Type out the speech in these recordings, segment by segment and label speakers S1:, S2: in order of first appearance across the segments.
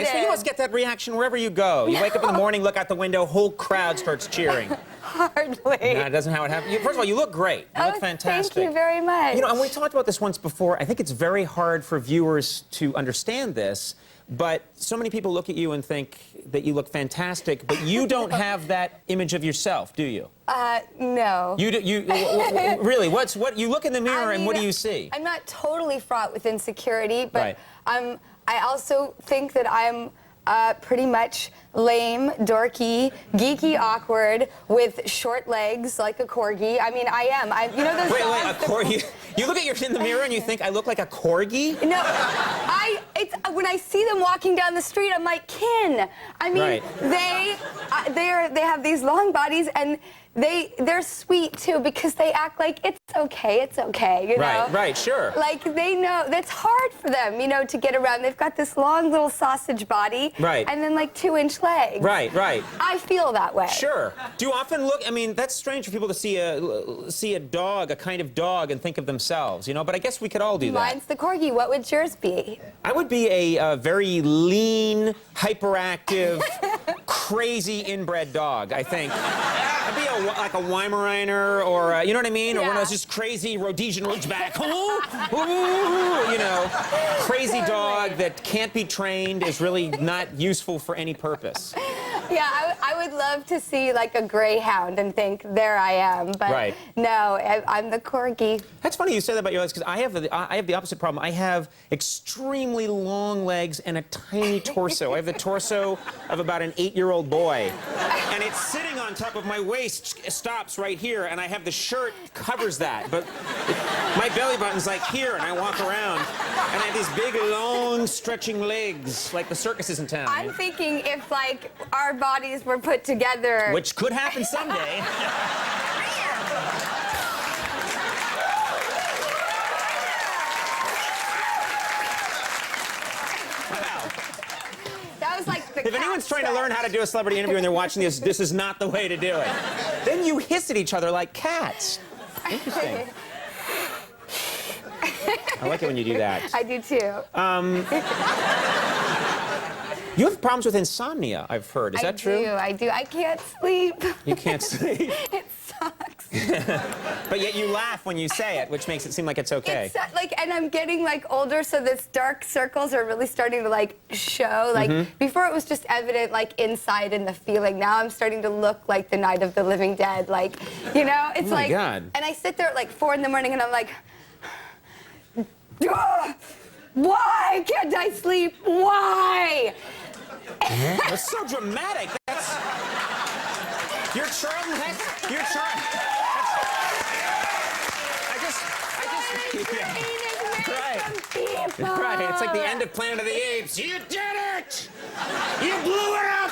S1: nice. Well, you must get that reaction wherever you go. You wake up in the morning, look out the window, whole crowd starts cheering.
S2: Hardly.
S1: No, it doesn't how it happens. First of all, you look great. You look fantastic.
S2: Thank you very much.
S1: You know, and we talked about this once before. I think it's very hard for viewers to understand this, but so many people look at you and think that you look fantastic, but you don't have that image of yourself, do you?
S2: No.
S1: You really? What you look in the mirror and what do you see?
S2: I'm not totally fraught with insecurity, but
S1: Right.
S2: I also think that I'm pretty much lame, dorky, geeky, awkward, with short legs like a corgi. I mean, I am. You know those
S1: Wait, a corgi? You look at you in the mirror and you think I look like a corgi?
S2: No, when I see them walking down the street, I'm like, kin. I mean, they have these long bodies and they're sweet too because they act like it's okay, you know?
S1: Right, sure.
S2: Like they know that's hard for them, you know, to get around. They've got this long little sausage body, and then like 2-inch legs.
S1: Right.
S2: I feel that way.
S1: Sure. Do you often look? I mean, that's strange for people to see a dog, a kind of dog, and think of themselves, you know. But I guess we could all do that.
S2: Mine's the corgi. What would yours be?
S1: I would be a very lean, hyperactive, crazy inbred dog. I think. I'd be like a Weimaraner or, you know what I mean? Or one of those just crazy Rhodesian Ridgeback, you know, crazy dog that can't be trained, is really not useful for any purpose.
S2: Yeah, I would love to see like a greyhound and think, there I am. But no, I'm the corgi.
S1: That's funny you say that about your legs, because I have the opposite problem. I have extremely long legs and a tiny torso. I have the torso of about an 8-year-old boy. And it's sitting on top of my waist, stops right here, and I have the shirt covers that. But my belly button's like here, and I walk around, and I have these big, long, stretching legs, like the circuses in town.
S2: I'm thinking if, like, our bodies were put together...
S1: Which could happen someday. If anyone's trying to learn how to do a celebrity interview and they're watching this, this is not the way to do it. Then you hiss at each other like cats. Interesting. I like it when you do that.
S2: I do too.
S1: You have problems with insomnia, I've heard. Is that true?
S2: I do. I can't sleep.
S1: You can't sleep?
S2: It sucks.
S1: But yet you laugh when you say it, which makes it seem like it's okay.
S2: It's like, and I'm getting like older, so this dark circles are really starting to like show. Like before, it was just evident like inside in the feeling. Now I'm starting to look like the Night of the Living Dead. Like, you know, it's like.
S1: God.
S2: And I sit there at like 4 in the morning, and I'm like, why can't I sleep? Why?
S1: That's so dramatic. That's. You're Charlton Heston. You're Charlton. Right. It's like the end of Planet of the Apes. You did it! You blew it up!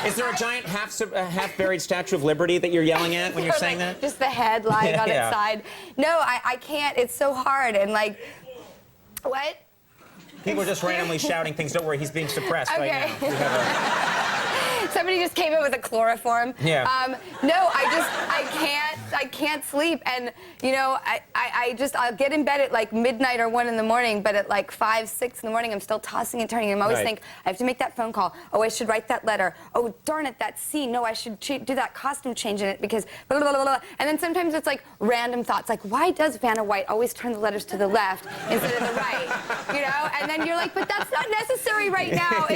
S1: Is there a giant half-buried Statue of Liberty that you're yelling at when you're saying that?
S2: Just the head lying on its side. No, I can't. It's so hard. And like, what?
S1: People are just randomly shouting things. Don't worry, he's being suppressed right now.
S2: Somebody just came in with a chloroform.
S1: Yeah.
S2: No, I can't sleep. And, you know, I'll get in bed at like midnight or 1 in the morning, but at like 5, 6 in the morning, I'm still tossing and turning. And I always think, I have to make that phone call. Oh, I should write that letter. Oh, darn it, that scene. No, I should do that costume change in it because blah, blah, blah, blah. And then sometimes it's like random thoughts, like, why does Vanna White always turn the letters to the left instead of the right? You know? And then you're like, but that's not necessary right now.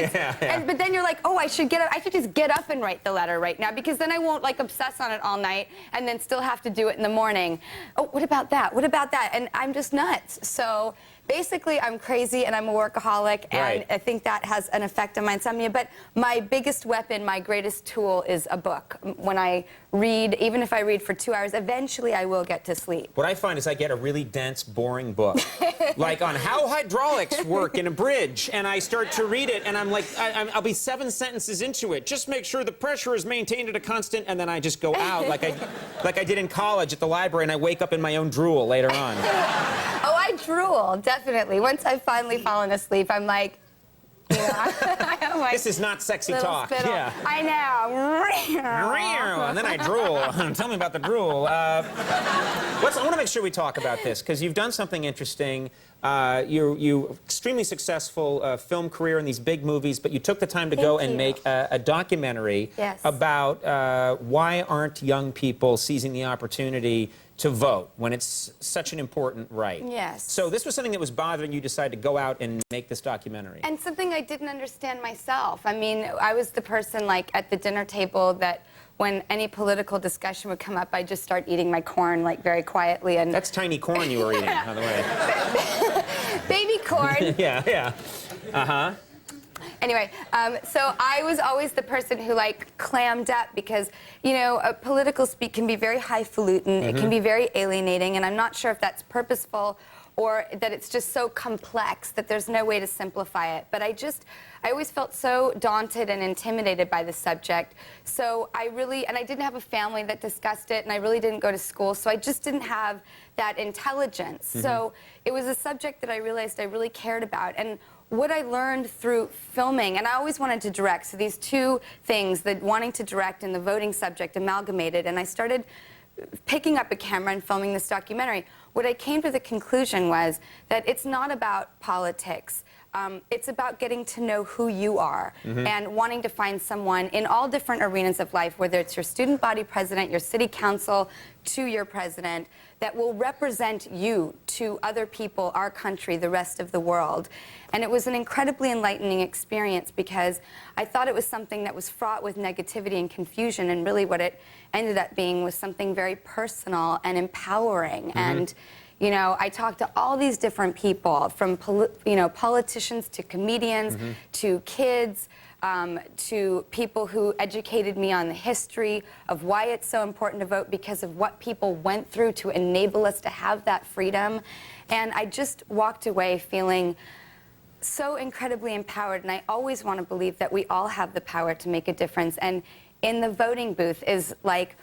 S2: But then you're like, oh, I should just get up and write the letter right now, because then I won't like obsess on it all night and then still have to do it in the morning. Oh, what about that? What about that? And I'm just nuts. So basically, I'm crazy and I'm a workaholic, and I think that has an effect on my insomnia. But my biggest weapon, my greatest tool is a book. When I read, even if I read for 2 hours, eventually I will get to sleep.
S1: What I find is I get a really dense, boring book, like on how hydraulics work in a bridge, and I start to read it, and I'm like, I'll be 7 sentences into it. Just make sure the pressure is maintained at a constant, and then I just go out like I did in college at the library, and I wake up in my own drool later on.
S2: Oh, I drool, definitely. Once I've finally fallen asleep, I'm like, You know, I have my
S1: This is not sexy
S2: little
S1: talk.
S2: spittle.
S1: Yeah.
S2: I know.
S1: And then I drool. Tell me about the drool. I want to make sure we talk about this because you've done something interesting. You extremely successful film career in these big movies, but you took the time to go and make a documentary about why aren't young people seizing the opportunity to vote when it's such an important right.
S2: Yes.
S1: So this was something that was bothering you, decided to go out and make this documentary.
S2: And something I didn't understand myself. I mean, I was the person like at the dinner table that when any political discussion would come up, I'd just start eating my corn like very quietly. And
S1: that's tiny corn you were eating, by the way.
S2: Baby corn.
S1: Yeah. Uh-huh.
S2: Anyway, so I was always the person who like clammed up because, you know, a political speak can be very highfalutin, it can be very alienating, and I'm not sure if that's purposeful or that it's just so complex that there's no way to simplify it. But I always felt so daunted and intimidated by the subject. So I didn't have a family that discussed it, and I really didn't go to school, so I just didn't have that intelligence. So it was a subject that I realized I really cared about. And what I learned through filming, and I always wanted to direct, so these two things, the wanting to direct and the voting subject amalgamated, and I started picking up a camera and filming this documentary. What I came to the conclusion was that it's not about politics. It's about getting to know who you are and wanting to find someone in all different arenas of life, whether it's your student body president, your city council, to your president, that will represent you to other people, our country, the rest of the world. And it was an incredibly enlightening experience because I thought it was something that was fraught with negativity and confusion, and really what it ended up being was something very personal and empowering. And you know, I talked to all these different people, from politicians to comedians to kids, to people who educated me on the history of why it's so important to vote because of what people went through to enable us to have that freedom. And I just walked away feeling so incredibly empowered, and I always want to believe that we all have the power to make a difference. And in the voting booth is, like,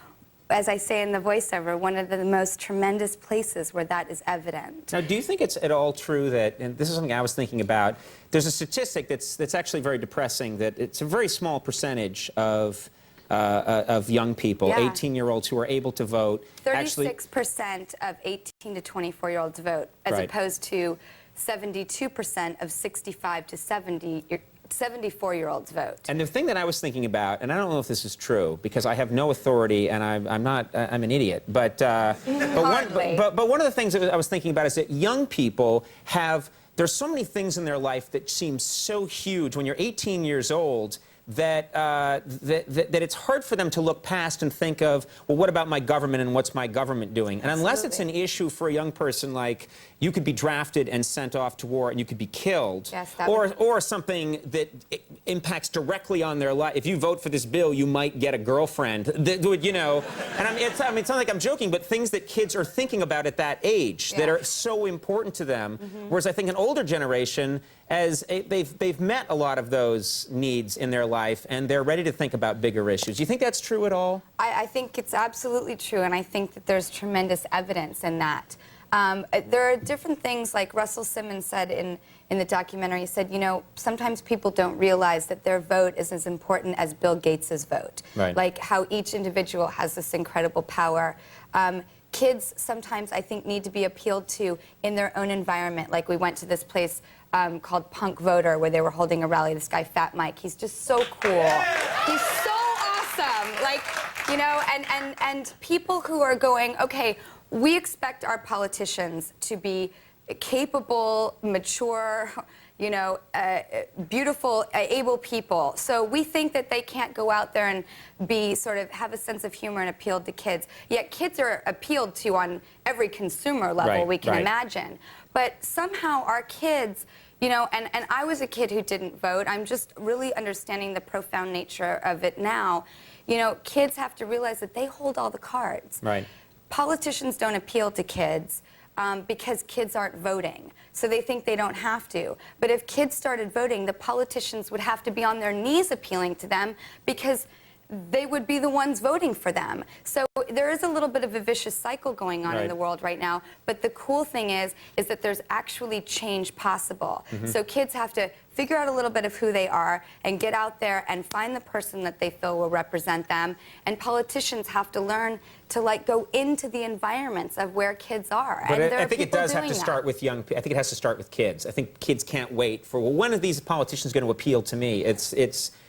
S2: as I say in the voiceover, one of the most tremendous places where that is evident.
S1: Now, do you think it's at all true that, and this is something I was thinking about, there's a statistic that's actually very depressing, that it's a very small percentage of young people, 18-year-olds who are able to vote.
S2: 36% of 18 to 24-year-olds vote, as opposed to 72% of 65 to 74-year-olds vote.
S1: And the thing that I was thinking about, and I don't know if this is true because I have no authority and I'm an idiot, but one of the things that I was thinking about is that young people there's so many things in their life that seem so huge when you're 18 years old that it's hard for them to look past and think of, well, what about my government and what's my government doing? And unless it's an issue for a young person, like you could be drafted and sent off to war and you could be killed, or something that impacts directly on their life. If you vote for this bill, you might get a girlfriend. You know, and it's not like I'm joking, but things that kids are thinking about at that age that are so important to them. Whereas I think an older generation, as they've met a lot of those needs in their life and they're ready to think about bigger issues. Do you think that's true at all?
S2: I think it's absolutely true, and I think that there's tremendous evidence in that. There are different things, like Russell Simmons said in the documentary. He said, you know, sometimes people don't realize that their vote is as important as Bill Gates's vote. Like how each individual has this incredible power. Kids sometimes, I think, need to be appealed to in their own environment. Like we went to this place called Punk Voter, where they were holding a rally. This guy, Fat Mike, he's just so cool. He's so awesome. Like, you know, and people who are going, okay, we expect our politicians to be capable, mature, you know, beautiful, able people. So we think that they can't go out there and have a sense of humor and appeal to kids. Yet kids are appealed to on every consumer level we can imagine. But somehow our kids, you know, and I was a kid who didn't vote. I'm just really understanding the profound nature of it now. You know, kids have to realize that they hold all the cards. Politicians don't appeal to kids because kids aren't voting. So they think they don't have to. But if kids started voting, the politicians would have to be on their knees appealing to them because they would be the ones voting for them. So there is a little bit of a vicious cycle going on in the world right now. But the cool thing is that there's actually change possible. So kids have to figure out a little bit of who they are and get out there and find the person that they feel will represent them. And politicians have to learn to like go into the environments of where kids are.
S1: But
S2: and
S1: I think it does have to start with young people. I think it has to start with kids. I think kids can't wait for, well, when are these politicians going to appeal to me? It's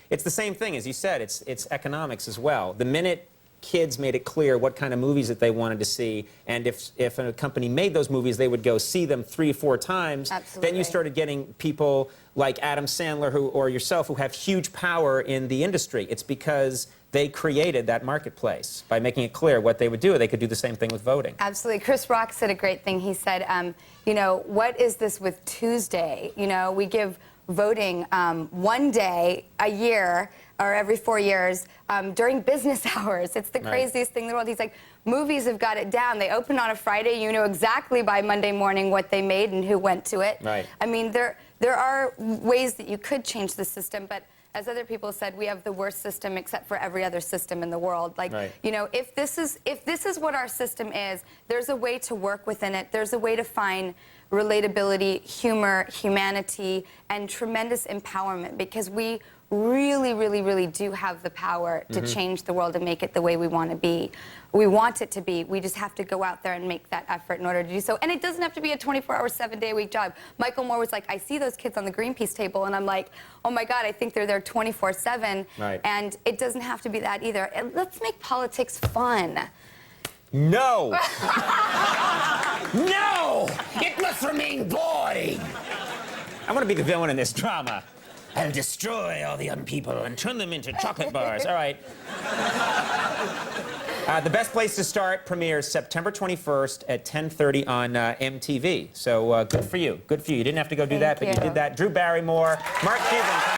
S1: the same thing, as you said. It's economics as well. The minute kids made it clear what kind of movies that they wanted to see, and if a company made those movies, they would go see them 3 or 4 times.
S2: Absolutely.
S1: Then you started getting people like Adam Sandler or yourself who have huge power in the industry. It's because they created that marketplace by making it clear what they would do. They could do the same thing with voting.
S2: Absolutely. Chris Rock said a great thing. He said, you know, what is this with Tuesday? You know, we give voting 1 day a year or every 4 years during business hours. It's the craziest thing in the world. He's like, movies have got it down. They open on a Friday. You know exactly by Monday morning what they made and who went to it.
S1: Right.
S2: I mean, there are ways that you could change the system, but as other people said, we have the worst system except for every other system in the world. Like, you know, if this is what our system is, there's a way to work within it. There's a way to find relatability, humor, humanity, and tremendous empowerment, because we really, really, really do have the power to change the world and make it the way we want to be. We want it to be. We just have to go out there and make that effort in order to do so. And it doesn't have to be a 24-hour, 7-day-a-week job. Michael Moore was like, I see those kids on the Greenpeace table, and I'm like, oh my God, I think they're there 24/7. And it doesn't have to be that either. And let's make politics fun.
S1: No! No! It must remain boring! I want to be the villain in this drama. I'll destroy all the young people and turn them into chocolate bars. All right. The Best Place to Start premieres September 21st at 10:30 on MTV. So good for you. Good for you. You didn't have to go do that, but you did that. Drew Barrymore, Mark Cuban.